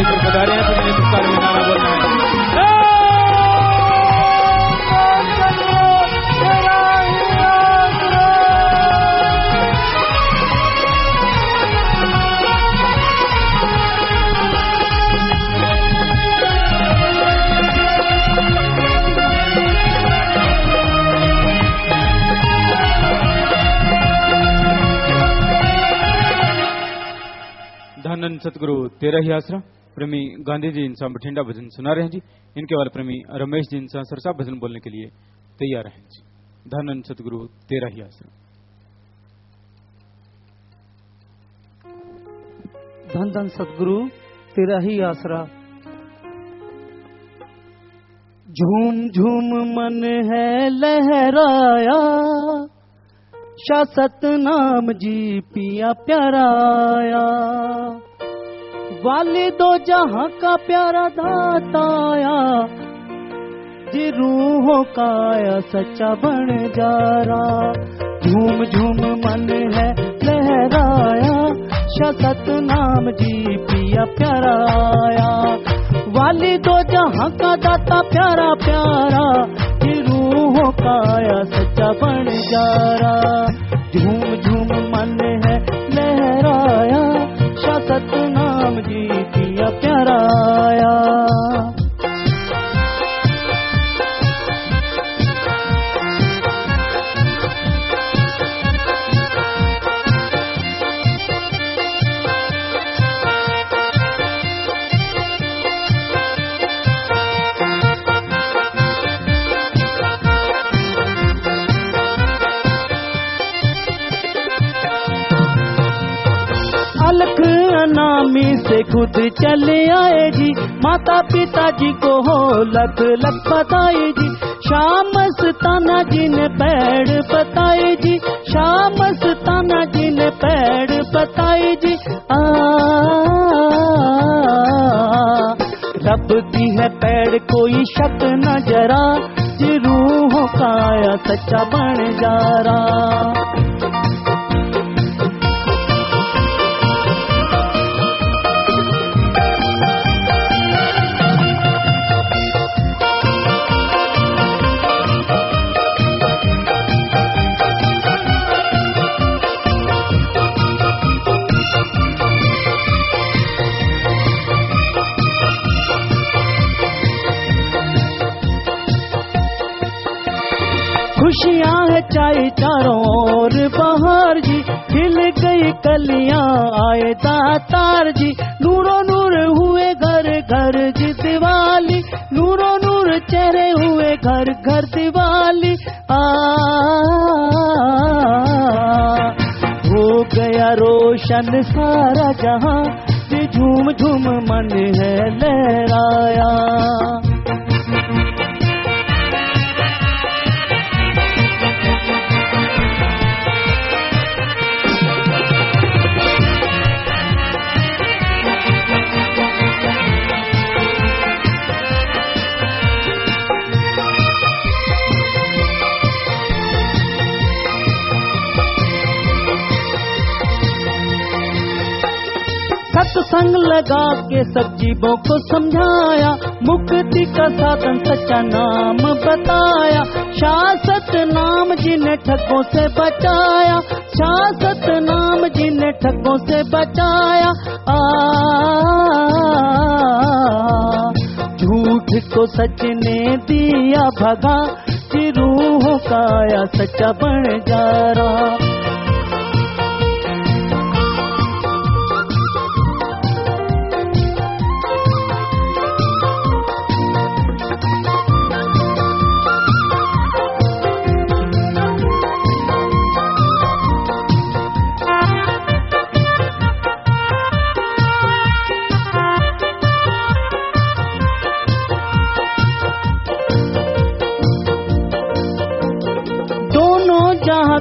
Stage पर पधारे हैं, सभी ने पुरस्कार में नारा बोलना है। धन्य सतगुरु तेरा ही आसरा प्रेमी गांधी जी इंसान बठिंडा भजन सुना रहे हैं जी। इनके वाले प्रेमी रमेश जी इंसान सरसा भजन बोलने के लिए तैयार हैं जी। धन्य सतगुरु तेरा ही आसरा। धन धन सतगुरु तेरा ही आसरा। झूम झूम मन है लहराया, शाह सतनाम जी पिया प्यारा आया। वाले दो जहां का प्यारा दाता आया, जी रूहों का आया सच्चा बन जा रहा। झूम झूम मन है लहराया, शाह सतनाम जी पिया प्यारा आया। वाले दो जहां का दाता प्यारा प्यारा, जी रूहों का आया सच्चा बन जा रहा। झूम झूम मन है लहराया, शाह सतनाम जी पिया प्यारा आया। अलख अनामी से खुद चले आए जी, माता पिता जी को हो लख लख बताए जी। शाम मस्ताना जी ने पैड़ बताए जी, शाम मस्ताना जी ने पैड़ बताए जी। रब दी है पैड़ कोई शक न जरा, जी रूहों का आया सच्चा बन जा रहा। खुशियाँ है चाहे चारों ओर बहार जी, खिल गई कलियां आए दातार जी। नूरो नूर हुए घर घर जी दिवाली, नूरो नूर चेहरे हुए घर घर दिवाली। हो गया रोशन सारा जहां, जी झूम झूम मन है लहराया। सत्संग लगा के सब जीवों को समझाया, मुक्ति का साधन सच्चा नाम बताया। शासत नाम जी ने ठगों से बचाया, शासत नाम जी ने ठगों से बचाया। झूठ को सच ने दिया भगा, कि रूहों का आया सच्चा बन जा रहा।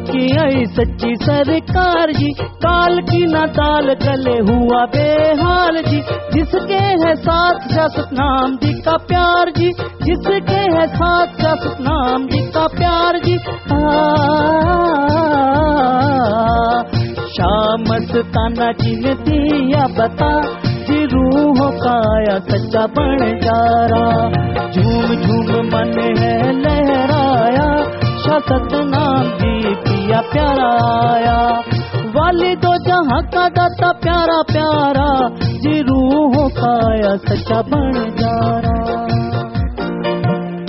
की आई सच्ची सरकार जी, काल की ना ताल गले हुआ बेहाल जी। जिसके है साथ शासक नाम जी का प्यार जी, जिसके है साथ शासक नाम जी का प्यार जी। शाह मस्ताना जी ने दिया बता, जी रूहों काया सच्चा बन जा रहा। झूम झूम मन है लहराया, शाह सतनाम जी पिया प्यारा आया। वाली दो जहां का दाता प्यारा प्यारा, जी रूहों काया सच्चा बन जा रहा।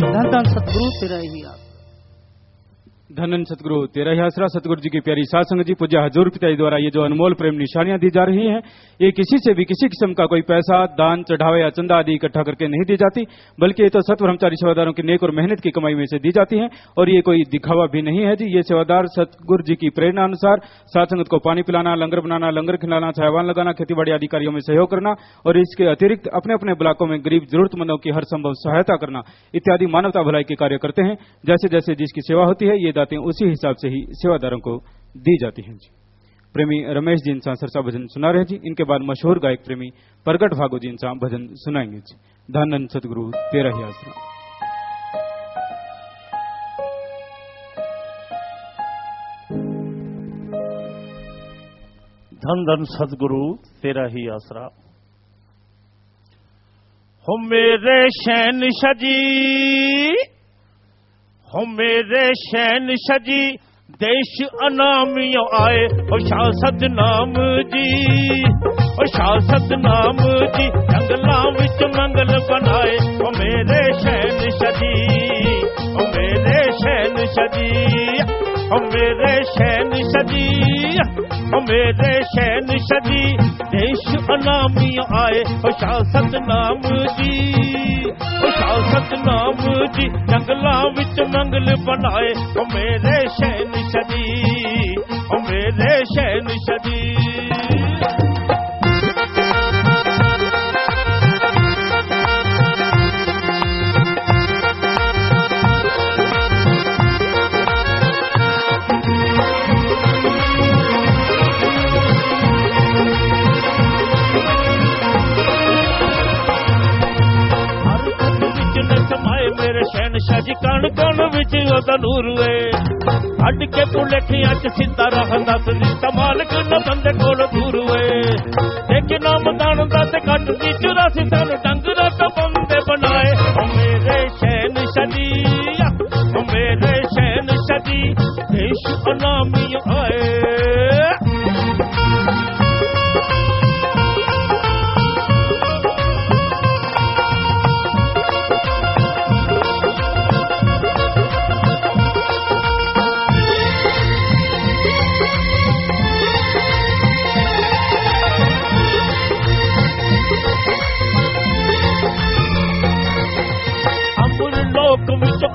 धन धन सतगुरु तेरा ही आसरा। धन सतगुरु तेरा ही आसरा। सतगुरु जी की प्यारी साध संगत जी, पूज्य हजूर पिताजी द्वारा ये जो अनमोल प्रेम निशानियां दी जा रही हैं, ये किसी से भी किसी किस्म का कोई पैसा दान चढ़ावे या चंदा आदि इकट्ठा करके नहीं दी जाती, बल्कि ये तो सत ब्रह्मचारी सेवादारों की नेक और मेहनत की कमाई में से दी जाती हैं। और ये कोई दिखावा भी नहीं है जी। ये सेवादार सतगुरु जी की प्रेरणा अनुसार साध संगत को पानी पिलाना, लंगर बनाना, लंगर खिलाना, छायावान लगाना, खेतीबाड़ी आदि कार्यों में सहयोग करना और इसके अतिरिक्त अपने अपने ब्लॉकों में गरीब जरूरतमंदों की हर संभव सहायता करना इत्यादि मानवता भलाई के कार्य करते हैं। जैसे जैसे जिसकी सेवा होती है, ये दातें उसी हिसाब से ही सेवादारों को दी जाती हैं जी। प्रेमी रमेश जी इंसान सरसा भजन सुना रहे जी। इनके बाद मशहूर गायक प्रेमी प्रगट भागो जी इंसान भजन सुनाएंगे जी। धन सतगुरु तेरा ही आसरा। धन धन सतगुरु तेरा ही आसरा। हो मेरे शैन शजी, हो मेरे शैन शजी, देश अनामियों आए ओ शाह सतनाम जी, ओ शाह सतनाम जी, जंगलां विच मंगल बनाए ओ मेरे शैन शजी, ओ मेरे शैन शजी, ओ मेरे शैन शजी, ओ मेरे शैन शजी, देश अनामियों आए ओ शाह सतनाम जी, ओ शाह सतनाम जी, जंगलां विच मंगल बनाए ओ मेरे शैन शजी, ओ मेरे शैन शजी। मेरे शहनशाह जी कण कण विच ओदा नूर वे, अड के पुलेखियां च सीधा रहंदा सरिश्ता मालक न बंदे कोल दूर वे। देख नाम दान दा ते कट दी 84 साल डंगरा तो बंदे बनाए ओ मेरे शहनशाह जी, ओ मेरे शहनशाह जी, देश अनामी आए।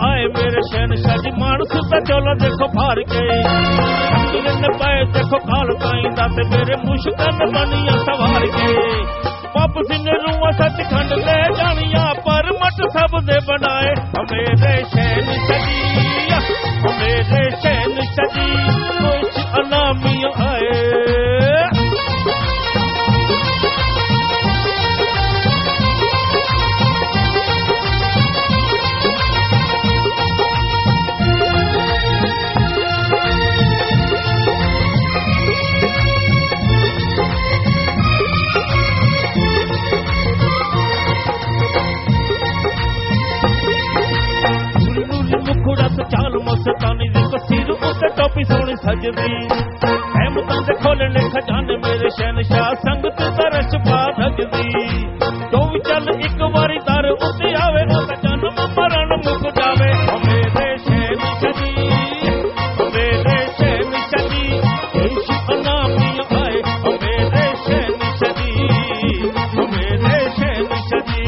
आए मेरे शहनशाह जी, मानस दा चोला देखो फार के, ने पाए देखो काल काइंदा ते मेरे मुश्किल बनिया सवार के। वापस ने रूआ सच खंड ले जानिया, पर मट सब दे बनाए ओ मेरे शहनशाह जी, ओ मेरे शहनशाह जी, कुछ अनामी आए। चाल मस्तानी देखो सिर उते टोपी सोनी सजदी, अहमदां दे खोलने खजाने मेरे शहनशाह, संगत तरस पा धजदी। तो भी चल एक बारी दर उते आवे, ओदा जन्म मरण मुक जावे ओ मेरे शहनशाह जी, ओ मेरे शहनशाह जी, देश अनामी आए ओ मेरे शहनशाह जी, ओ मेरे शहनशाह जी।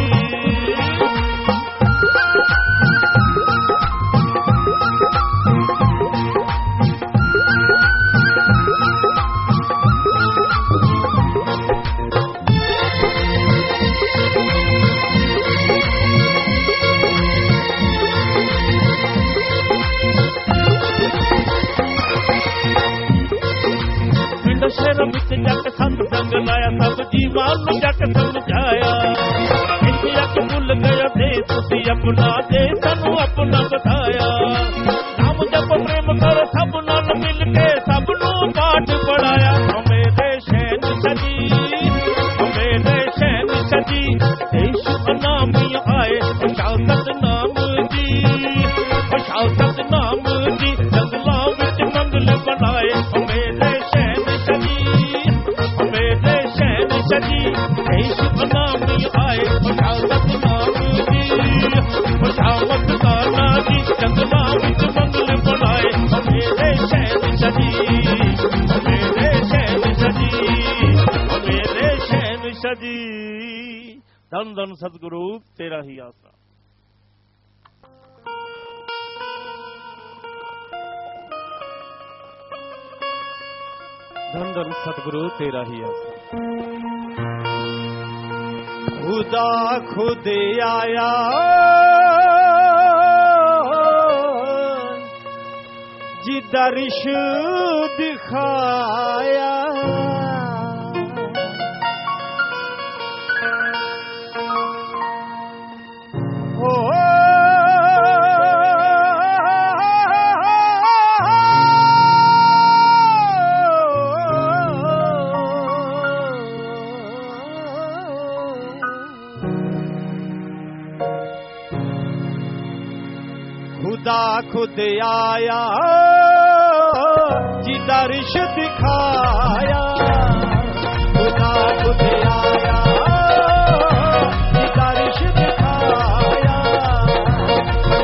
शहर विच जट संत संग लाया, सब जीवान नूं जट समझाया। इत्थे अक भुल गया दे तुसी अपना, दे सानू अपना बताया। नाम जप प्रेम कर सब नाल मिल के, सब नूं पाठ पढ़ाया ओ मेरे शहनशाह जी, ओ मेरे शहनशाह देश अनामी आए शाह सतनाम जी शामत नाना जी जंगला विच मंगल बनाए मेरे शहन सजी मेरे शहन सजी मेरे शहन सजी धन धन सतगुरु तेरा ही आसरा धन धन सतगुरु तेरा ही आसरा खुदा खुद आया जी दर्श दिखाया खुदा खुद आया जी दर्श दिखाया खुदा खुद आया जी दर्श दिखाया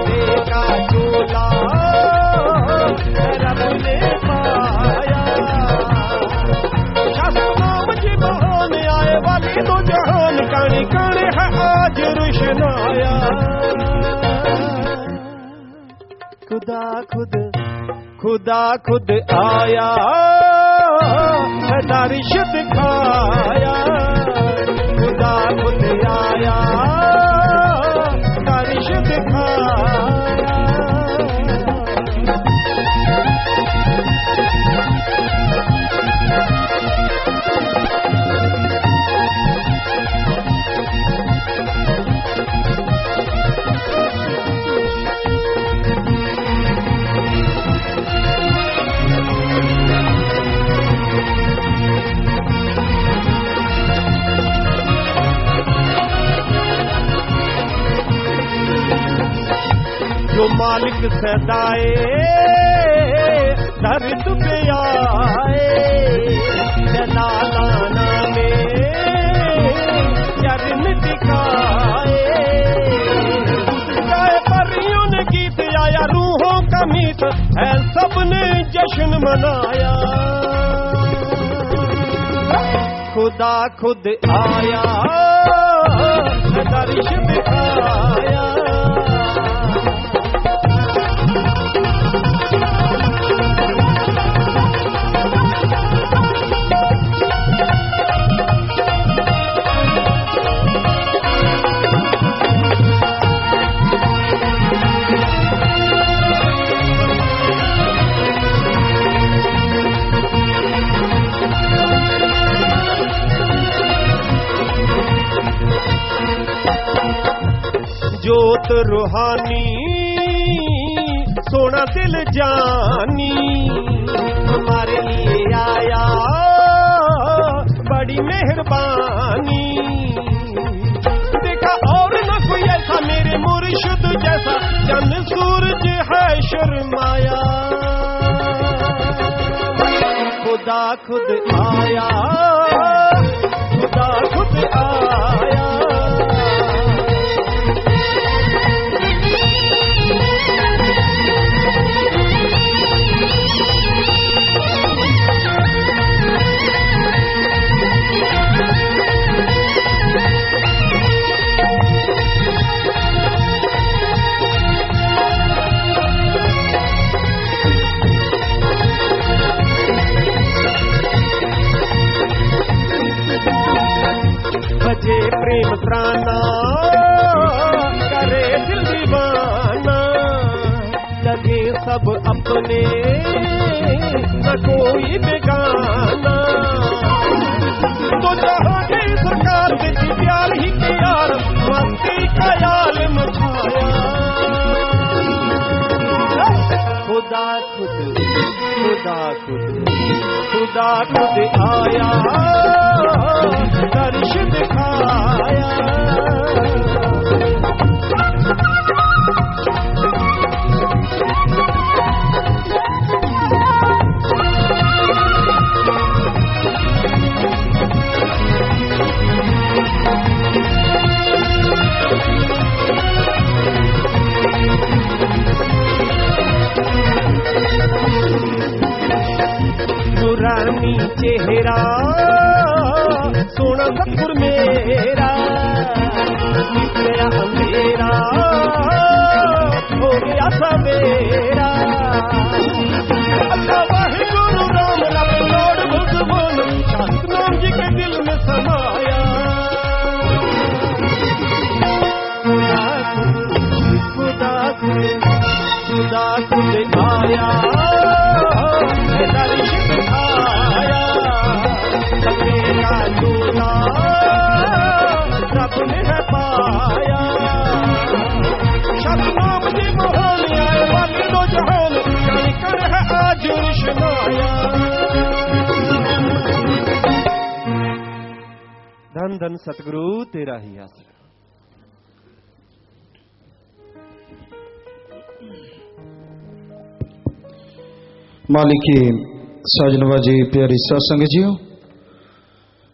देखा चोला रब ने पाया शासनाम जी बहान आए वाली तो जहान कानी काने है आज रुशनाया खुदा खुद आया दर्श दिखाया खुदा खुद आया दर्श दिखाया जो मालिक सदाए दर्द पे आए जलालाना में चरण दिखाए गाए परियों ने गीत आया रूहों का मीत है सबने जश्न मनाया खुदा खुद आया दर्श दिखाया जोत रूहानी सोना दिल जानी हमारे लिए आया बड़ी मेहरबानी देखा और न कोई ऐसा मेरे मुर्शिद जैसा चंद सूरज है शर्माया खुदा खुद आया खुदा खुद आया बजे प्रेम प्राणा करे दिल दीवाना लगे सब अपने न कोई बेगाना तो जहाँ की सरकार देती प्यार ही प्यार मस्ती का आलम छाया खुदा खुद खुदा खुद खुदा खुद आया दर्श दिखाया चेहरा सोना सतगुर मेरा, निकलिया अंधेरा हो गया सवेरा। अल्लाह वाहिगुरु राम रब लौड़ भगवान सतनाम जी के दिल में समाया। खुदा खुद आया दर्श दिखाया, मेरा दूल्हा रब ने है पाया। सतनाम जी मोहन आए बाकी दो जहान जान कर है आज रुशनाया। धन धन सतगुरु तेरा ही आसरा। मालिक की साजनवाजी प्यारी सत्संग जियो,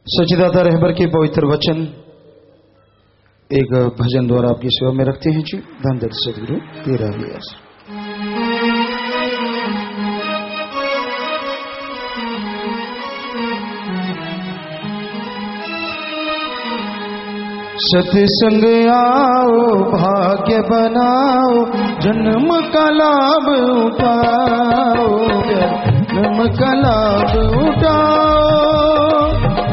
सचिदाता रहबर के पवित्र वचन एक भजन द्वारा आपकी सेवा में रखते हैं जी। धन धन सतगुरु तेरा ही आसरा। सत्संग आओ भाग्य बनाओ, जन्म का लाभ उठाओ, जन्म का लाभ उठाओ।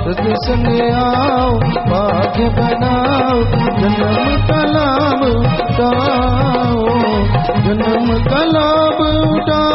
सत्संग आओ भाग्य बनाओ, जन्म का लाभ उठाओ, जन्म का लाभ उठाओ।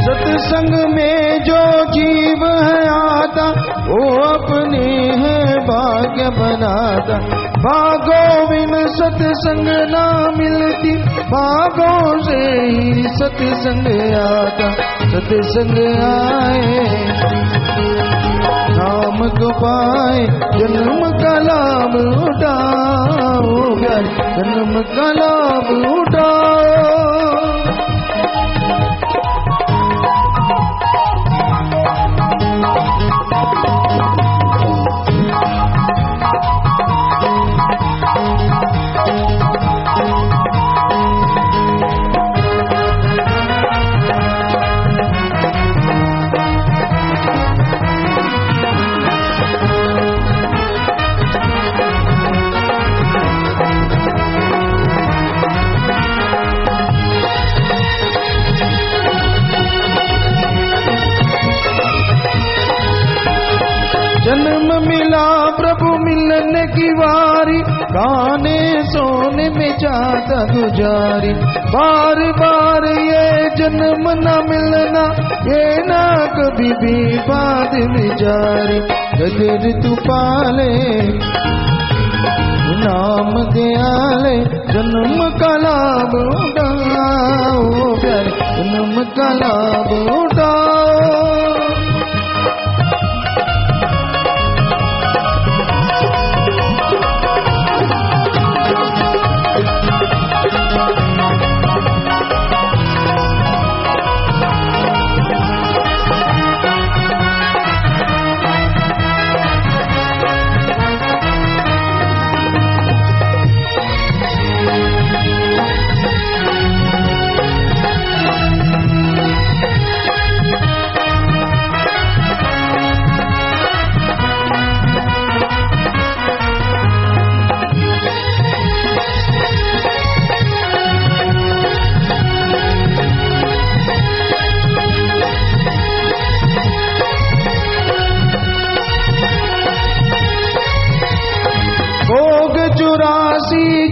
सत्संग में जो जीव है आता, वो अपने है भाग्य बनाता। भागों बिन सत्संग ना मिलती, भागों से ही सत्संग आता। सत्संग आए नाम को पाए, जन्म का लाभ उठाओ, जन्म का लाभ उठाओ। जन्म मिला प्रभु मिलने की वारी, गाने सोने में चाहता गुजारी। बार बार ये जन्म न मिलना, ये ना कभी भी बात विचारी। गदर तू पाले नाम दयाले, जन्म का लाभ उठाओ प्यारे, जन्म का लाभ उठाओ।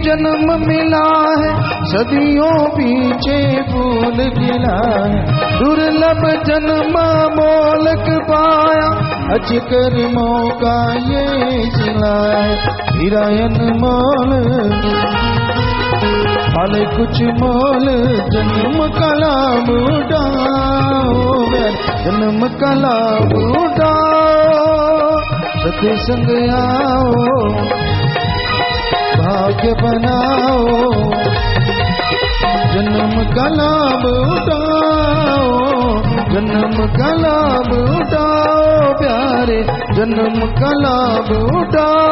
जन्म मिला है सदियों पीछे फूल खिलाए, दुर्लभ जन्म मोलक पाया, अजकर मौका ये सिलाए, हिरायन मोल हाले कुछ मोल, जन्म का लाभ उठाओ, जन्म का लाभ उठाओ, सत्संग आओ, भाग्य बनाओ, जन्म का लाभ उठाओ, जन्म का लाभ उठाओ, प्यारे जन्म का लाभ उठाओ।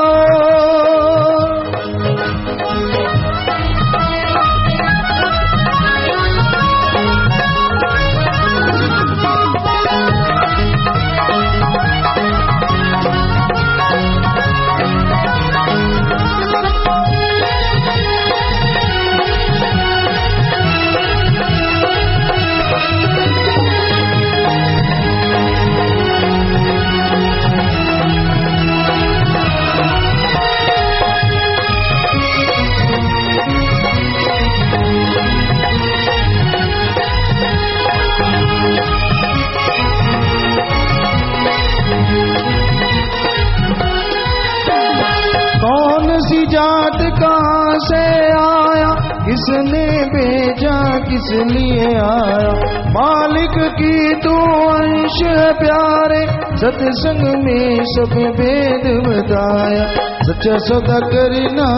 जात कहाँ से आया, किसने भेजा, किस लिए आया, मालिक की तू अंश है प्यारे, सत्संग में सब भेद बताया, सच्चा सौदा करना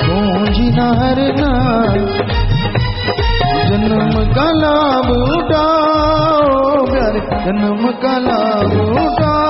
पूंजी न हरना, जन्म का लाभ उठाओ, प्यारे जन्म का लाभ उठाओ।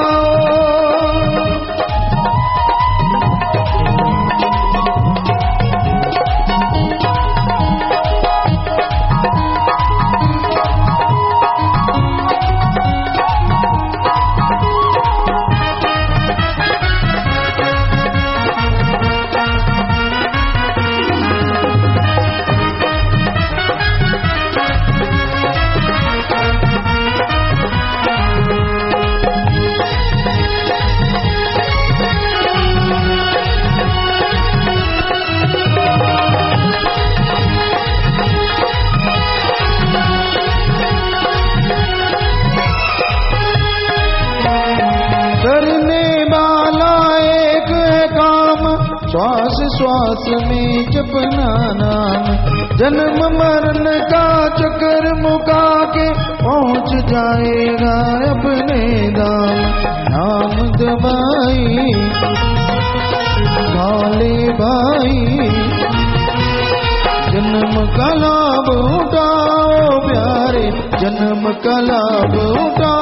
श्वास श्वास में जपना नाम, जन्म मरण का चक्कर मुका के पहुँच जाएगा अपने धाम, नाम दबाई भाले भाई, जन्म का लाभ उठाओ, प्यारे जन्म का लाभ उठाओ।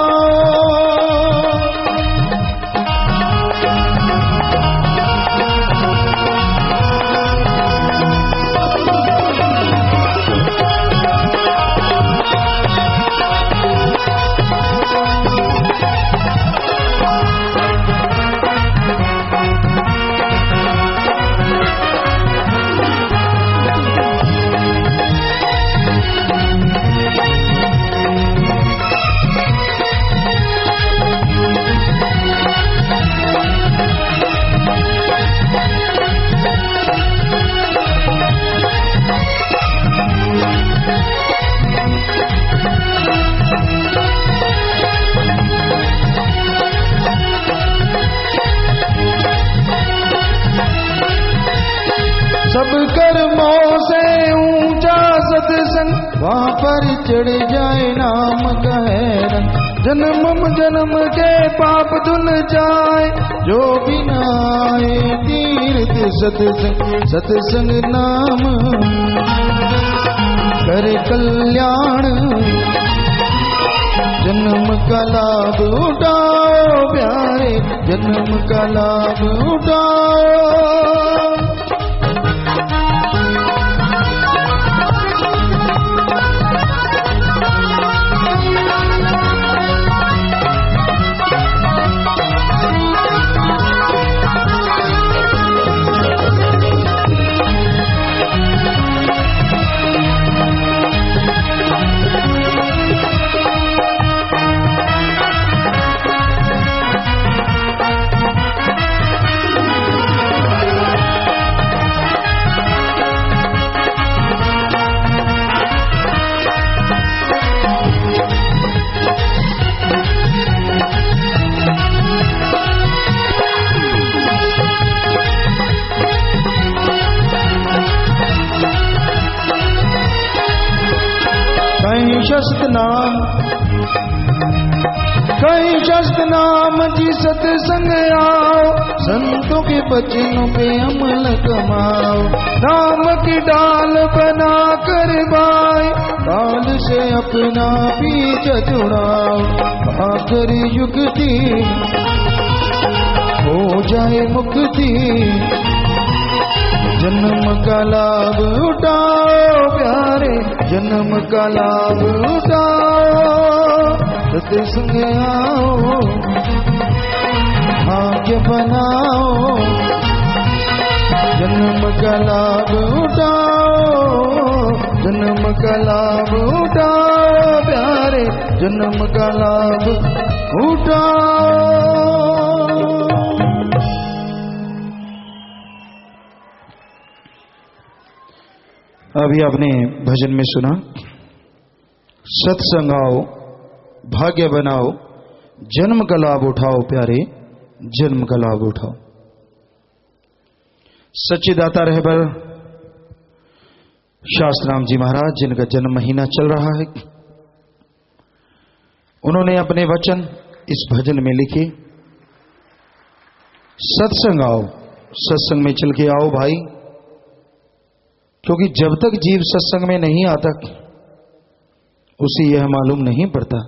सब कर्मों से ऊंचा सत्संग, वहाँ पर चढ़ जाए नाम का है रंग, जन्म जन्म के पाप धुल जाए, जो भी न आए तीर्थ सत्संग, सत्संग नाम करे कल्याण, जन्म का लाभ उठाओ, प्यारे जन्म का लाभ उठाओ। सत्संग आओ, संतों के वचनों पे अमल कमाओ। नाम की डाल बना कर भाई, डाल से अपना बीज जुड़ाओ। आखिर युक्ति हो जाए मुक्ति, जन्म का लाभ उठाओ प्यारे, जन्म का लाभ उठाओ। सत्संग आओ, भाग्य बनाओ, जन्म का लाभ उठाओ, जन्म का लाभ उठाओ प्यारे, जन्म का लाभ उठाओ। अभी आपने भजन में सुना, सत्संग आओ, भाग्य बनाओ, जन्म का लाभ उठाओ प्यारे, जन्म का लाभ उठाओ। सच्चिदाता रहबर शास्त्राम जी महाराज, जिनका जन्म महीना चल रहा है, उन्होंने अपने वचन इस भजन में लिखे। सत्संग आओ, सत्संग में चल के आओ भाई, क्योंकि जब तक जीव सत्संग में नहीं आता उसे यह मालूम नहीं पड़ता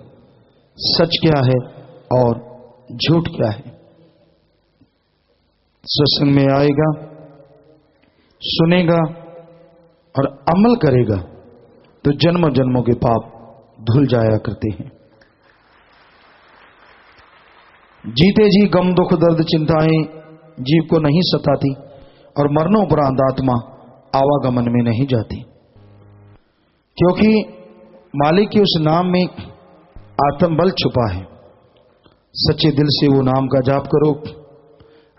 सच क्या है और झूठ क्या है। सत्संग में आएगा, सुनेगा और अमल करेगा तो जन्मों जन्मों के पाप धुल जाया करते हैं। जीते जी गम दुख दर्द चिंताएं जीव को नहीं सताती, और मरणोपरांत आत्मा आवागमन में नहीं जाती, क्योंकि मालिक के उस नाम में आत्मबल छुपा है। सच्चे दिल से वो नाम का जाप करो,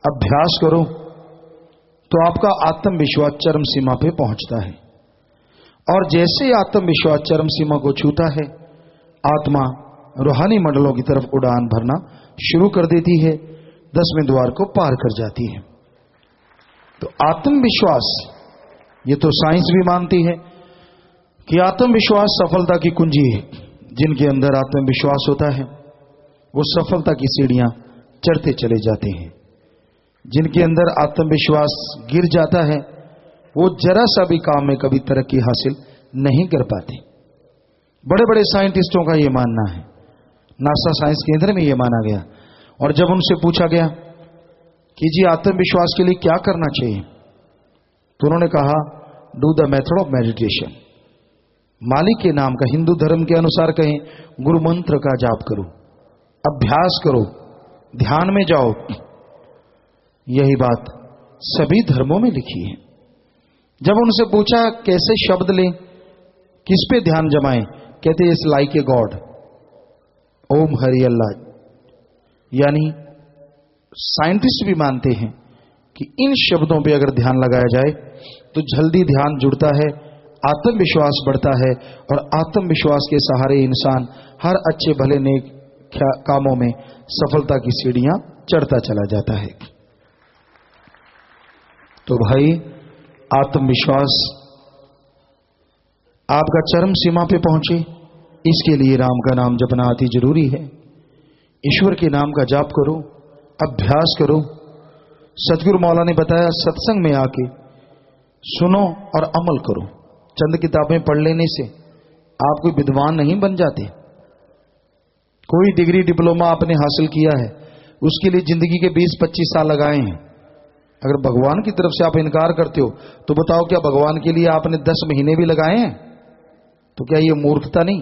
अभ्यास करो, तो आपका आत्मविश्वास चरम सीमा पे पहुंचता है। और जैसे आत्मविश्वास चरम सीमा को छूता है, आत्मा रूहानी मंडलों की तरफ उड़ान भरना शुरू कर देती है, 10वें द्वार को पार कर जाती है। तो आत्मविश्वास, ये तो साइंस भी मानती है कि आत्मविश्वास सफलता की कुंजी है। जिनके अंदर आत्मविश्वास होता है वो सफलता की सीढ़ियां चढ़ते चले जाते हैं। जिनके अंदर आत्मविश्वास गिर जाता है वो जरा सा भी काम में कभी तरक्की हासिल नहीं कर पाते। बड़े बड़े साइंटिस्टों का ये मानना है, नासा साइंस केंद्र में ये माना गया। और जब उनसे पूछा गया कि जी आत्मविश्वास के लिए क्या करना चाहिए, तो उन्होंने कहा do the method of meditation. मालिक के नाम का, हिंदू धर्म के अनुसार कहें, गुरु मंत्र का जाप करो, अभ्यास करो, ध्यान में जाओ। यही बात सभी धर्मों में लिखी है। जब उनसे पूछा कैसे शब्द लें, किस पे ध्यान जमाएं, कहते इस like a god, Om Hari अल्लाह। यानी साइंटिस्ट भी मानते हैं कि इन शब्दों पे अगर ध्यान लगाया जाए तो जल्दी ध्यान जुड़ता है, आत्मविश्वास बढ़ता है, और आत्मविश्वास के सहारे इंसान हर अच्छे भले नेक कामों में सफलता की सीढ़ियां चढ़ता चला जाता है। तो भाई आत्मविश्वास आपका चरम सीमा पे पहुंचे, इसके लिए राम का नाम जपना अति जरूरी है। ईश्वर के नाम का जाप करो, अभ्यास करो। सतगुरु मौला ने बताया सत्संग में आके सुनो और अमल करो। चंद किताबें पढ़ लेने से आप कोई विद्वान नहीं बन जाते। कोई डिग्री डिप्लोमा आपने हासिल किया है, उसके लिए जिंदगी के 20-25 साल लगाए हैं। अगर भगवान की तरफ से आप इनकार करते हो तो बताओ क्या भगवान के लिए आपने 10 महीने भी लगाए हैं? तो क्या ये मूर्खता नहीं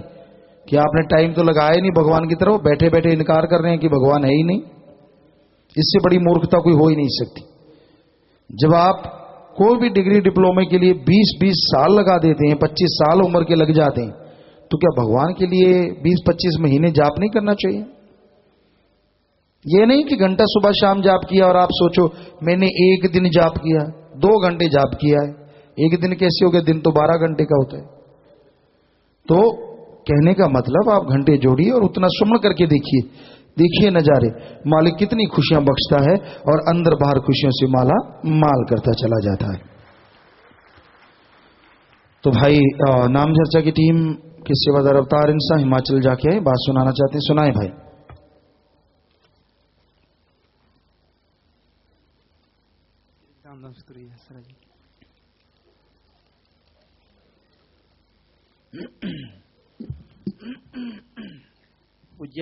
कि आपने टाइम तो लगाया नहीं भगवान की तरफ, बैठे बैठे इनकार कर रहे हैं कि भगवान है ही नहीं? इससे बड़ी मूर्खता कोई हो ही नहीं सकती। जब आप कोई भी डिग्री डिप्लोमे के लिए 20-20 साल लगा देते हैं, 25 साल उम्र के लग जाते हैं, तो क्या भगवान के लिए 20-25 महीने जाप नहीं करना चाहिए? ये नहीं कि घंटा सुबह शाम जाप किया और आप सोचो मैंने एक दिन जाप किया, 2 घंटे जाप किया है। एक दिन कैसे हो गया? दिन तो 12 घंटे का होता है। तो कहने का मतलब आप घंटे जोड़िए और उतना सुमन करके देखिए नजारे। मालिक कितनी खुशियां बख्शता है और अंदर बाहर खुशियों से माला माल करता चला जाता है। तो भाई नाम चर्चा की टीम के सेवादार अवतार इंसान हिमाचल जाके आए, बात सुनाना चाहते हैं, सुनाए भाई। पूज्य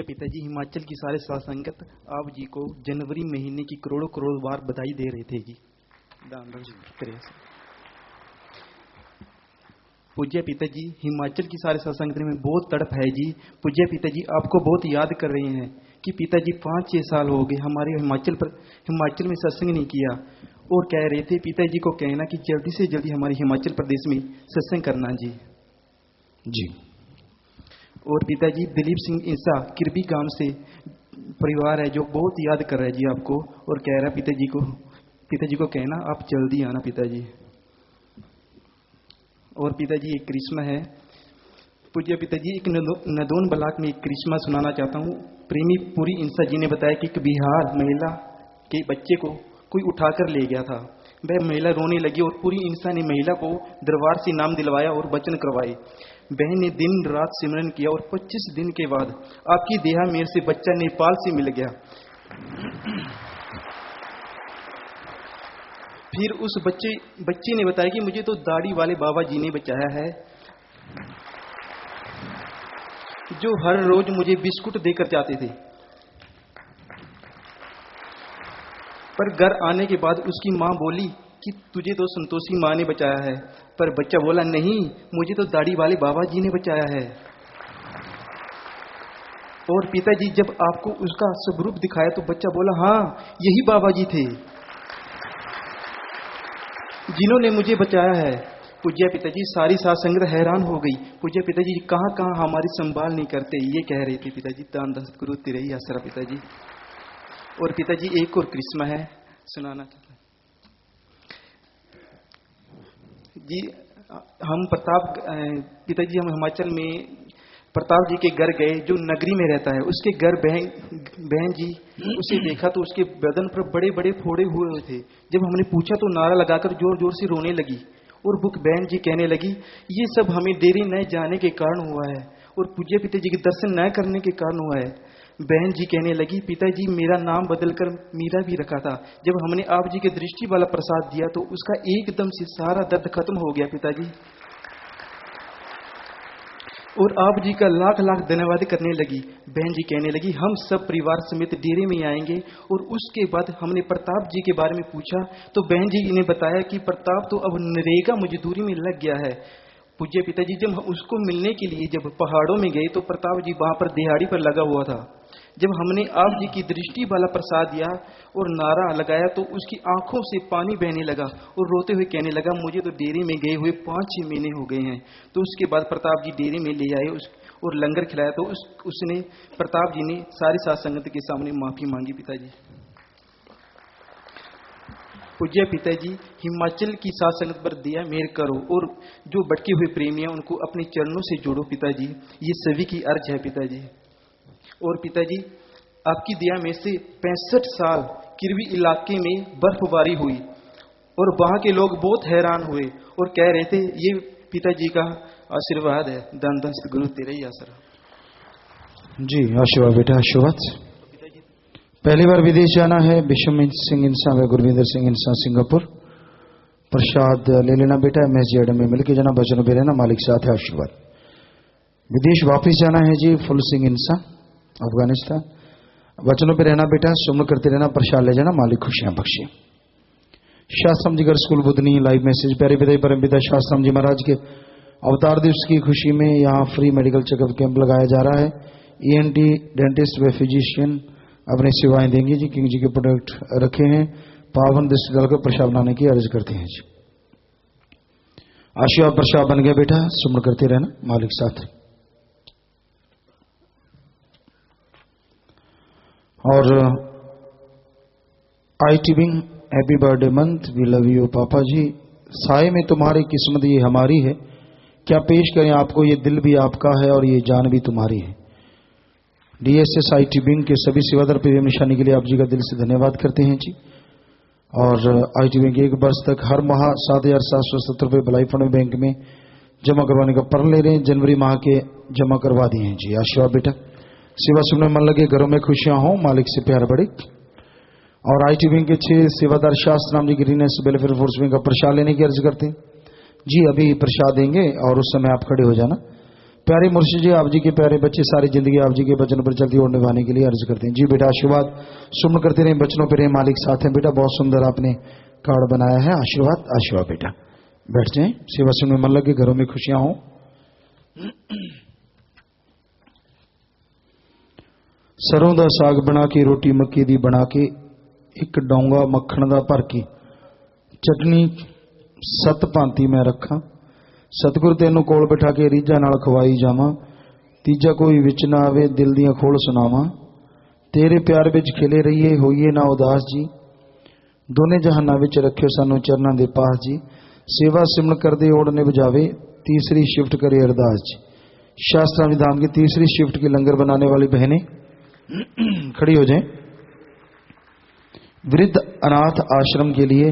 पिताजी, हिमाचल की सारे साथ संगत आप जी को जनवरी महीने की करोड़ों करोड़ बार बधाई दे रहे थे जी। पूज्य पिताजी, हिमाचल की सारे साथ संगत में बहुत तड़प है जी। पूज्य पिताजी, आपको बहुत याद कर रहे हैं कि पिताजी 5-6 साल हो गए हमारे हिमाचल में सत्संग नहीं किया, और कह रहे थे पिताजी को कहना कि जल्दी से जल्दी हमारे हिमाचल प्रदेश में सत्संग करना जी। जी। और पिताजी दिलीप सिंह इंसा किरबी गांव से परिवार है जो बहुत याद कर रहा है जी आपको, और कह रहा पिताजी को कहना आप जल्दी आना पिताजी। और पिताजी एक करिश्मा है। पूज्य पिताजी, एक नदौन ब्लॉक में एक करिश्मा सुनाना चाहता हूँ। प्रेमी पूरी इंसा जी ने बताया कि एक बिहार महिला के बच्चे को कोई उठाकर ले गया था। वह महिला रोने लगी और पूरी इंसा ने महिला को दरबार से नाम दिलवाया और वचन करवाए। बहन ने दिन रात सिमरन किया और 25 दिन के बाद आपकी देहा मेर से बच्चा नेपाल से मिल गया। फिर उस बच्चे ने बताया कि मुझे तो दाढ़ी वाले बाबा जी ने बचाया है, जो हर रोज मुझे बिस्कुट देकर जाते थे। पर घर आने के बाद उसकी मां बोली कि तुझे तो संतोषी मां ने बचाया है, पर बच्चा बोला नहीं, मुझे तो दाढ़ी वाले बाबा जी ने बचाया है। और पिताजी जब आपको उसका स्वरूप दिखाया तो बच्चा बोला हाँ, यही बाबा जी थे जिन्होंने मुझे बचाया है। पूज्य पिताजी, सारी साथ संगत हैरान हो गई। पूज्य पिताजी कहाँ कहाँ हमारी संभाल नहीं करते, ये कह रहे थे पिताजी। दान दान सतगुरु तेरे ही आसरा पिताजी। और पिताजी एक और करिश्मा है, सुनाना चाहता जी। हम पिताजी हम हिमाचल में प्रताप जी के घर गए, जो नगरी में रहता है। उसके घर बहन जी उसे देखा तो उसके बदन पर बड़े बड़े फोड़े हुए थे। जब हमने पूछा तो नारा लगाकर जोर जोर से रोने लगी। और बहन जी कहने लगी ये सब हमें डेरे न जाने के कारण हुआ है और पूज्य पिताजी के दर्शन न करने के कारण हुआ है। बहन जी कहने लगी पिताजी मेरा नाम बदलकर मीरा भी रखा था। जब हमने आप जी के दृष्टि वाला प्रसाद दिया तो उसका एकदम से सारा दर्द खत्म हो गया पिताजी। और आप जी का लाख लाख धन्यवाद करने लगी। बहन जी कहने लगी हम सब परिवार समेत डेरे में आएंगे। और उसके बाद हमने प्रताप जी के बारे में पूछा तो बहन जी ने बताया कि प्रताप तो अब नरेगा मजदूरी में लग गया है। पूज्य पिताजी जब उसको मिलने के लिए जब पहाड़ों में गए तो प्रताप जी वहां पर दिहाड़ी पर लगा हुआ था। जब हमने आप जी की दृष्टि वाला प्रसाद दिया और नारा लगाया तो उसकी आंखों से पानी बहने लगा और रोते हुए कहने लगा मुझे तो डेरे में गए हुए 5-6 महीने हो गए हैं। तो उसके बाद प्रताप जी डेरे में ले आए और लंगर खिलाया तो उसने प्रताप जी ने सारी साथ संगत के सामने माफी मांगी पिताजी। पूज्य पिताजी हिमाचल की साथ संगत पर दिया मेहर करो और जो भटके हुए प्रेमी हैं उनको अपने चरणों से जोड़ो पिताजी, ये सभी की अर्ज है पिताजी। और पिताजी आपकी दया में से 65 साल किरवी इलाके में बर्फबारी हुई और वहां के लोग बहुत हैरान हुए और कह रहे थे ये पिताजी का आशीर्वाद है। धन धन सतगुरु तेरे ही आसरा। जी आशीर्वाद बेटा आशीर्वाद। पहली बार विदेश जाना है विश्वमित सिंह इंसान व गुरविंदर सिंह इंसान सिंगापुर। प्रसाद ले लेना बेटा, एमएसजी में मिलकर जाना, बचनों पे रहना, मालिक साथ है आशीर्वाद। विदेश वापस जाना है जी फुल सिंह इंसान अफगानिस्तान। वचनों पे रहना बेटा, सुमन करते रहना, प्रसाद ले जाना, मालिक खुशियां बख्शे। शास्त्रम जी घर स्कूल बुधनी लाइव मैसेज। प्यारे विदाई परम पिता शास्त्रम जी महाराज के अवतार दिवस की खुशी में यहाँ फ्री मेडिकल चेकअप कैंप लगाया जा रहा है। ENT डेंटिस्ट व फिजिशियन अपनी सेवाएं देंगे जी। किंग जी के प्रोडक्ट रखे हैं, पावन दृष्टि डालकर प्रसाद बनाने की अर्ज करते हैं जी। आशीर्वाद प्रसाद बन गया बेटा, सुमन करते रहना, मालिक साथ। और IT wing happy birthday month, we love you papa ji. Sai में तुम्हारी किस्मत ये हमारी है, क्या पेश करें आपको, ये दिल भी आपका है और ये जान भी तुम्हारी है। DSS IT विंग के सभी सेवादार प्रेम निशानी के लिए आप जी का दिल से धन्यवाद करते हैं जी। और IT विंग 1 वर्ष तक हर माह 7,770 रुपये भलाई फंड बैंक में जमा करवाने का प्रण ले रहे हैं। जनवरी माह के जमा करवा दिए हैं जी। आशीर्वाद बेटा, सेवा सुनने मन लगे, घरों में खुशियां हों, मालिक से प्यार बढ़े। और आईटी विंग के 6 सेवादार शास्त्र नाम जी ग्रीनेस वेलफेयर फोर्स विंग का प्रसाद लेने की अर्ज करते हैं जी। अभी प्रसाद देंगे और उस समय आप खड़े हो जाना। प्यारे मुर्शिद जी, आप जी के प्यारे बच्चे सारी जिंदगी आप जी के वचन पर चलती और निभाने के लिए अर्ज करते हैं जी। बेटा आशीर्वाद सुमन करते रहे, बचनों पर रहे, मालिक साथ हैं। बेटा बहुत सुंदर आपने कार्ड बनाया है। आशीर्वाद आशीर्वाद। बेटा बैठ जाएं, सेवा सुन में मन लगे, घरों में खुशियां हो। सरों दा साग बना के, रोटी मक्की दी बना के, एक डोंगा मक्खन दा भर के, चटनी 7 भांति मैं रखा, सतगुर तेनू कोल बिठा के रीझा नाल खवाई जावां, तीजा कोई विच ना आवे, दिल दियां खोल सुनावां, तेरे प्यार विच खिले रहिए, होइए ना उदास जी, दोने जहाना विच रखियो सानू चरनां दे पास जी, सेवा सिमन करदे ओड़ निभावे, तीसरी शिफ्ट करे अरदास जी। शास्त्रा विधान की तीसरी शिफ्ट की लंगर बनाने वाली बहनें खड़ी हो जाएं। वृद्ध अनाथ आश्रम के लिए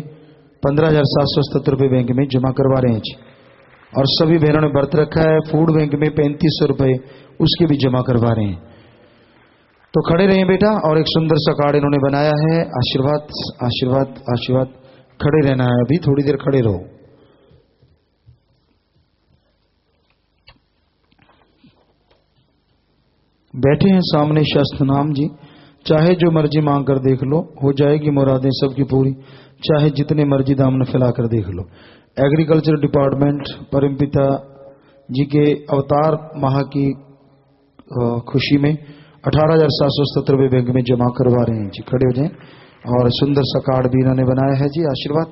15,777 रुपये बैंक में जमा करवा रहे हैं जी। और सभी बहनों ने व्रत रखा है, फूड बैंक में 3500 रुपये उसके भी जमा करवा रहे हैं। तो खड़े रहे बेटा, और एक सुंदर सा कार्ड इन्होंने बनाया है। आशीर्वाद आशीर्वाद आशीर्वाद। खड़े रहना है, अभी थोड़ी देर खड़े रहो। बैठे हैं सामने शस्त्र नाम जी, चाहे जो मर्जी मांग कर देख लो, हो जाएगी मुरादें सबकी पूरी, चाहे जितने मर्जी दामन फैला कर देख लो। एग्रीकल्चर डिपार्टमेंट परमपिता जी के अवतार माह की खुशी में 18,777 रुपये बैंक में जमा करवा रहे हैं जी। खड़े हो जाएं, और सुंदर सा कार्ड भी इन्होंने बनाया है जी। आशीर्वाद।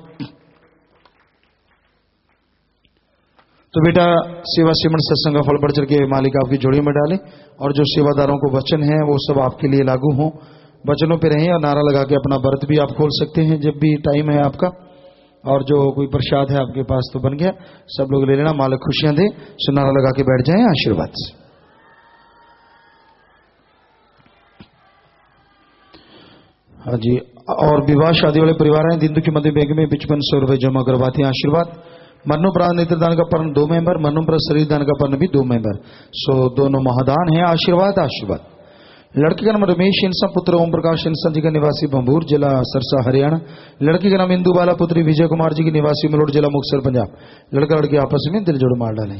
तो बेटा सेवा सिमरन सत्संग का फल बढ़ चढ़ के मालिक आपकी जोड़ी में डाले, और जो सेवादारों को वचन है वो सब आपके लिए लागू हों। वचनों पे रहें और नारा लगा के अपना व्रत भी आप खोल सकते हैं जब भी टाइम है आपका। और जो कोई प्रसाद है आपके पास तो बन गया, सब लोग ले लेना, मालिक खुशियां दे। सो नारा लगा के बैठ जाएं। आशीर्वाद। हाँ जी। और विवाह शादी वाले परिवार हैं, दिंदु की मध्य बैंक में 5500 रुपये जमा करवाते हैं। आशीर्वाद। मरणोपरांत नेत्रदान का पर्ण 2 मेंबर, मरणोपरांत शरीर दान का पर्ण भी 2 मेंबर। सो दोनों महादान है। आशीर्वाद आशीर्वाद। लड़के का नाम रमेश इंसा, पुत्र ओम प्रकाश इंसा जी का निवासी भंबूर, जिला सरसा हरियाणा। लड़की का नाम इंदुबाला, पुत्री विजय कुमार जी की निवासी मलोट, जिला मुक्तसर पंजाब। लड़का लड़की आपस में दिल जोड़ मार डालें।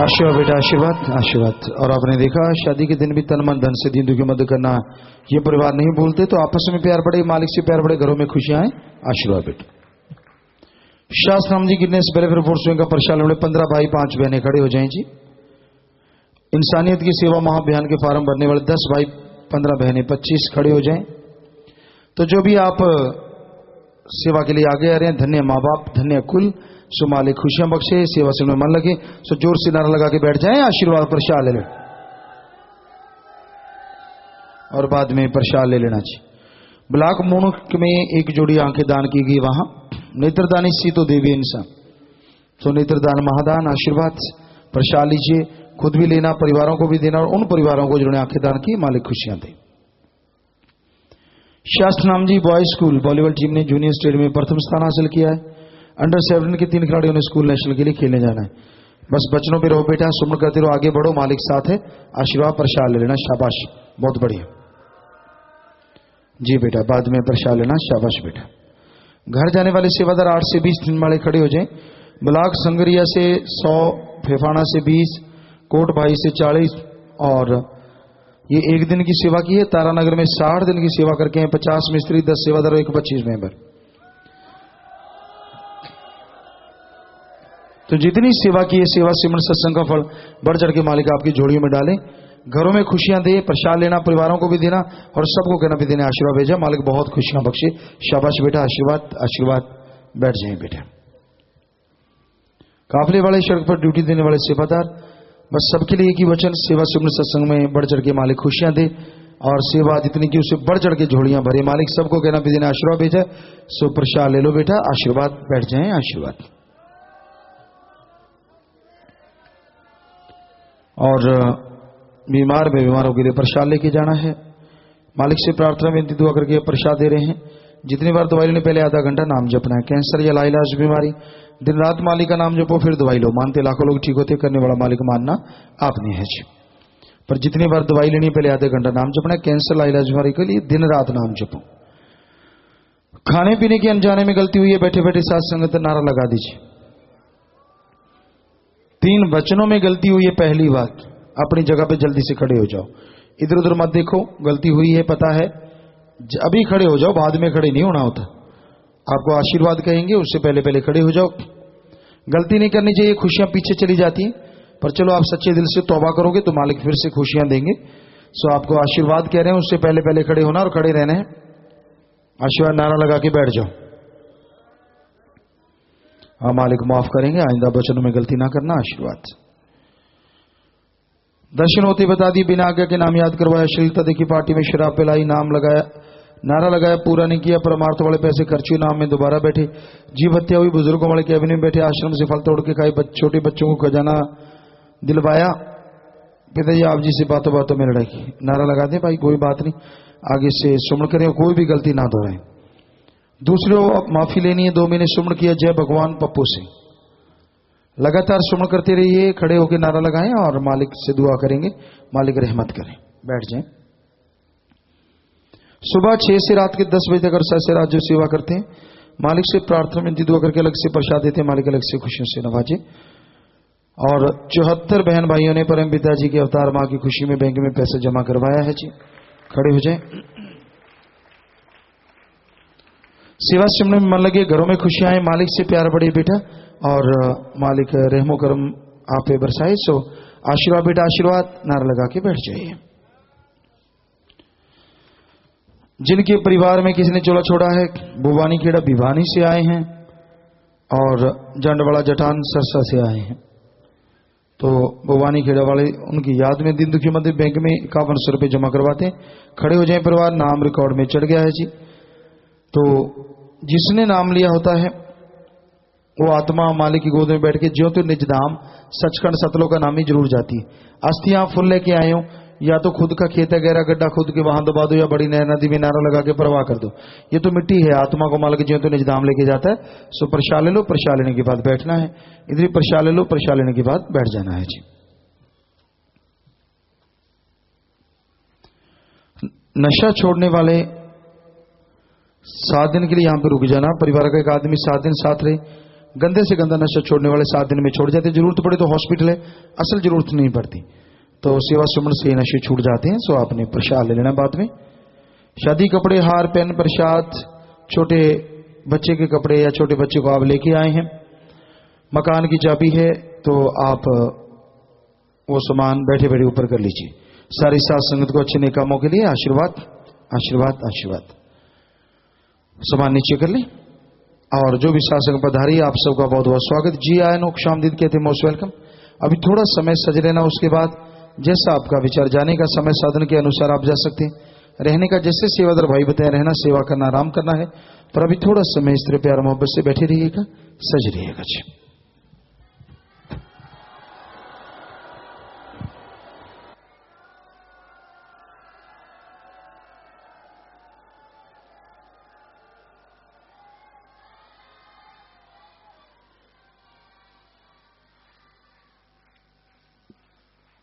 आशीर्वाद बेटा आशीर्वाद आशीर्वाद। और आपने देखा शादी के दिन भी तन मन धन से दिंदु की मदद करना ये परिवार नहीं भूलते। तो आपस में प्यार बढ़े, मालिक से प्यार बढ़े, घरों में खुशियां आए। आशीर्वाद बेटा। शास्त्र नाम जी गिरनेस वेलफेयर फोर्स का प्रशाल 15 भाई 5 बहनें खड़े हो जाएं जी। इंसानियत की सेवा महाअभियान के फार्म भरने वाले 10 भाई 15 बहनें 25 खड़े हो जाएं। तो जो भी आप सेवा के लिए आगे आ रहे हैं, धन्य माँ बाप, धन्य कुल, सो मालिक खुशियां बख्शे, सेवा से मन लगे। सो जोर से नारा लगा के बैठ जाएं। आशीर्वाद प्रसाद ले लें, और बाद में प्रसाद ले लेना चाहिए। ब्लॉक मुणुक में एक जोड़ी आंखें दान की गई, वहां नेत्रदानी सी तो देवी इंसान, तो नेत्रदान महादान। आशीर्वाद प्रसाद लीजिए, खुद भी लेना, परिवारों को भी देना, और उन परिवारों को जिन्होंने आंखें दान की मालिक खुशियां दे। शास्त्र नाम जी बॉयज स्कूल वॉलीबॉल टीम ने जूनियर स्टेट में प्रथम स्थान हासिल किया है। अंडर 17 के 3 खिलाड़ियों ने स्कूल नेशनल के लिए खेलने जाना है। बस बचनों पे रहो बेटा, सुमन करते रहो, आगे बढ़ो, मालिक साथ है। आशीर्वाद प्रसाद ले लेना, शाबाश, बहुत बढ़िया जी बेटा। बाद में प्रसाद लेना, शाबाश बेटा। घर जाने वाले सेवादार 8 से 20 दिन वाले खड़े हो जाएं। ब्लॉक संगरिया से 100, फेफाना से 20, कोट भाई से 40, और ये 1 दिन की सेवा की है। तारानगर में 60 दिन की सेवा करके हैं। 50 मिस्त्री, 10 सेवादार, 125 मेंबर। तो जितनी सेवा की है, सेवा सिमरन सत्संग का फल बढ़ चढ़ के मालिक आपकी झोलियों में डालें। घरों में खुशियां दे, प्रसाद लेना, परिवारों को भी देना और सबको कहना भी देना, आशीर्वाद भेजा। मालिक बहुत खुशियां बख्शे। शाबाश बेटा, आशीर्वाद आशीर्वाद। बैठ जाए बेटा। काफले वाले, सड़क पर ड्यूटी देने वाले सेवादार, बस सबके लिए एक ही वचन, सेवा सुमन सत्संग में बढ़ चढ़ के मालिक खुशियां दे और सेवा जितनी की उससे बढ़ चढ़ के झोलियां भरे। मालिक सबको कहना भी देना, आशीर्वाद भेजा। सो प्रसाद ले लो बेटा, आशीर्वाद। बैठ जाए, आशीर्वाद। और बीमार में बीमारों के लिए प्रसाद लेके जाना है। मालिक से प्रार्थना विनती दुआ करके प्रसाद दे रहे हैं। जितनी बार दवाई लेने पहले आधा घंटा नाम जपना है। कैंसर या लाइलाज बीमारी, दिन रात मालिक का नाम जपो फिर दवाई लो। मानते लाखों लोग ठीक होते, करने वाला मालिक मानना आपने है जी। पर जितनी बार दवाई लेनी पहले आधे घंटा नाम जपना है। कैंसर लाइलाज बीमारी के लिए दिन रात नाम जपो। खाने पीने के अनजाने में गलती हुई है, बैठे बैठे साथ संगत नारा लगा दीजिए। 3 वचनों में गलती हुई है। पहली बात, अपनी जगह पे जल्दी से खड़े हो जाओ, इधर उधर मत देखो। गलती हुई है पता है, अभी खड़े हो जाओ, बाद में खड़े नहीं होना होता। आपको आशीर्वाद कहेंगे, उससे पहले पहले खड़े हो जाओ। गलती नहीं करनी चाहिए, खुशियां पीछे चली जाती हैं। पर चलो आप सच्चे दिल से तौबा करोगे तो मालिक फिर से खुशियां देंगे। सो आपको आशीर्वाद कह रहे हैं, उससे पहले पहले खड़े होना और खड़े रहना है। आशीर्वाद नारा लगा के बैठ जाओ। हाँ, मालिक माफ करेंगे, आइंदा वचनों में गलती ना करना। आशीर्वाद। दर्शन होते बता दी, बिना आज्ञा के नाम याद करवाया, अश्लीलता देखी, पार्टी में शराब पिलाई, नाम लगाया, नारा लगाया, पूरा नहीं किया, परमार्थ वाले पैसे खर्चे, नाम में दोबारा बैठे, जीव हत्या हुई, बुजुर्गों वाले कैबिनेट में बैठे, आश्रम से फल तोड़ के खाए, छोटे बच्चों को खजाना दिलवाया, पिताजी आप जी से बातों बातों में लड़ाई की। नारा लगा दे भाई, कोई बात नहीं, आगे से सुमन करें, कोई भी गलती ना दोहराएं। दूसरों माफी लेनी है। 2 महीने सुमन किया, जय भगवान पप्पू से। लगातार सुमन करते रहिए, खड़े होकर नारा लगाएं और मालिक से दुआ करेंगे, मालिक रहमत करें। बैठ जाएं। सुबह 6 से रात के 10 बजे तक अरसा से रात जो सेवा करते हैं, मालिक से प्रार्थना में दुआ करके अलग से प्रसाद देते हैं, मालिक अलग से खुशियों से नवाजे। और 74 बहन भाइयों ने परम पिताजी के अवतार मां की खुशी में बैंक में पैसा जमा करवाया है जी। खड़े हो जाएं। सेवा सुमन में मन लगे, घरों में खुशियां आए, मालिक से प्यार बढ़े बेटा, और मालिक रहमो करम आप पे बरसाए। सो आशीर्वाद बेटा, आशीर्वाद। नारा लगा के बैठ जाइए। जिनके परिवार में किसी ने चोला छोड़ा है, बुवानी खेड़ा भिवानी से आए हैं और जंडवाड़ा जटान सरसा से आए हैं, तो बुवानी खेड़ा वाले उनकी याद में दिन दुखी मंदिर बैंक में 5100 रुपये जमा करवाते हैं। खड़े हो जाए परिवार, नाम रिकॉर्ड में चढ़ गया है जी। तो जिसने नाम लिया होता है वो आत्मा मालिक की गोद में बैठ के ज्यों तो निज धाम सचखंड सतलों का नाम ही जरूर जाती है। अस्थियां फुल लेके आए हो, या तो खुद का खेत है, गहरा गड्ढा खुद के वहां दबा दो, या बड़ी नहर नदी में नारा लगा के प्रवाह कर दो। ये तो मिट्टी है, आत्मा को मालिक ज्यों तो निज धाम लेके जाता है। सो प्रसाद ले लो, प्रसाद लेने के बाद बैठना है। इधर प्रसाद ले लो, प्रसाद लेने के बाद बैठ जाना है जी। नशा छोड़ने वाले 7 दिन के लिए यहां पर रुक जाना। परिवार का एक आदमी 7 दिन साथ रहे। गंदे से गंदा नशा छोड़ने वाले 7 दिन में छोड़ जाते। जरूरत पड़े तो हॉस्पिटल है, असल जरूरत नहीं पड़ती। तो सेवा सुमन से नशे छूट जाते हैं। सो आपने प्रसाद ले लेना बाद में। शादी कपड़े, हार, पेन, प्रसाद, छोटे बच्चे के कपड़े या छोटे बच्चे को आप लेके आए हैं। मकान की चाबी है तो आप वो सामान बैठे बैठे ऊपर कर लीजिए। सारी साथ संगत को अच्छे नेक कामों के लिए आशीर्वाद, आशीर्वाद, आशीर्वाद। सामान नीचे कर ले। और जो भी शासक पधारी, आप सबका बहुत बहुत स्वागत। जी आए नो शामदीद कहते हैं, मोस्ट वेलकम। अभी थोड़ा समय सज लेना, उसके बाद जैसा आपका विचार, जाने का समय साधन के अनुसार आप जा सकते हैं। रहने का जैसे सेवादार भाई बताए, रहना, सेवा करना, आराम करना है। पर अभी थोड़ा समय इस तरह प्यार मोहब्बत से बैठे रहिएगा, सज रहिएगा जी।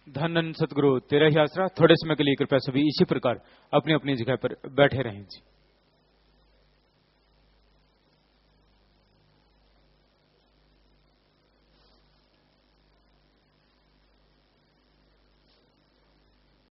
धन सतगुरु तेरा ही आसरा। थोड़े समय के लिए कृपया सभी इसी प्रकार अपनी अपनी जगह पर बैठे रहें जी।